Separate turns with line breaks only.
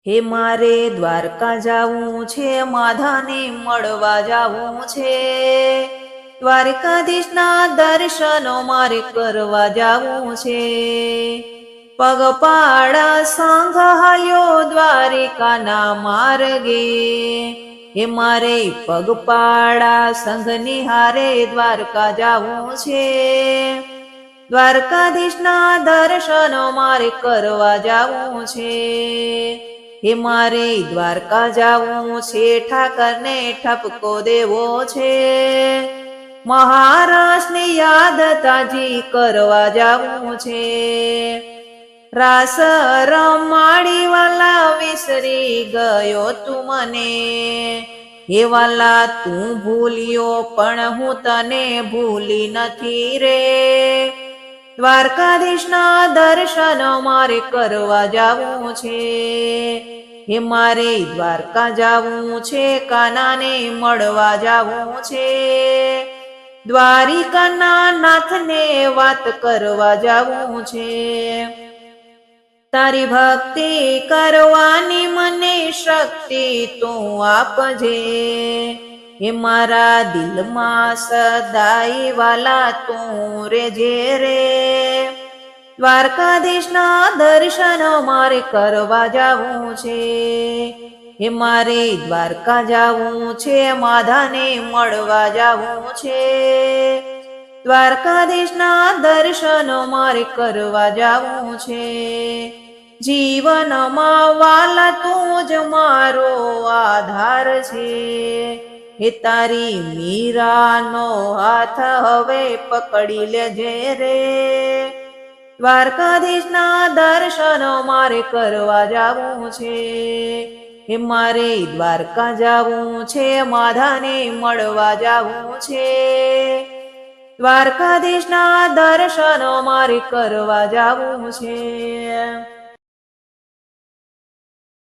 હે મારે દ્વારકા જાવું છે, માધાને મળવા જાવું છે, દ્વારકાધીશના દર્શનો મારે કરવા જાવું છે, પગપાળા સંઘ હાલ્યો દ્વારિકાના માર્ગે, હે મારે પગપાળા સંઘ નિહારે દ્વારકા જાવું છે, દ્વારકાધીશના દર્શનો મારે કરવા જાવું છે, હે મારે દ્વારકા જાવું છે, ઠાકરને ઠપકો દેવો છે, મહારાજની યાદ તાજી કરવા જાવું છે, રાસ રમાડી વાલા વિસરી ગયો તું મને, હે વાલા તું ભૂલ્યો પણ હું તને ભૂલી નથી રે, દ્વારકાધીશના દર્શનો મારે કરવા જાવું છે, હે મારે દ્વારકા જાવું છે, કાનાને મળવા જાવું છે, દ્વારિકાના નાથને વાત કરવા જાવું છે, તારી ભક્તિ કરવાની મને શક્તિ તું આપજે, હે મારા દિલમાં સદાય વાલા તું રેજે રે, દ્વારકાધીશના દર્શનો મારે કરવા જાવું છે, હે મારે દ્વારકા જાવું છે, માધાને મળવા જાવું છે, દ્વારકાધીશના દર્શનો મારે કરવા જાવું છે, જીવનમાં વાલા તું જ મારો આધાર છે, હે તારી મીરાનો હાથ હવે પકડી લેજે રે, દ્વારકાધીશના દર્શનો મારે કરવા જાવું છે, હે મારે દ્વારકા જાવું છે, માધાને મળવા જાવું છે, દ્વારકાધીશના દર્શનો મારે કરવા જાવું છે.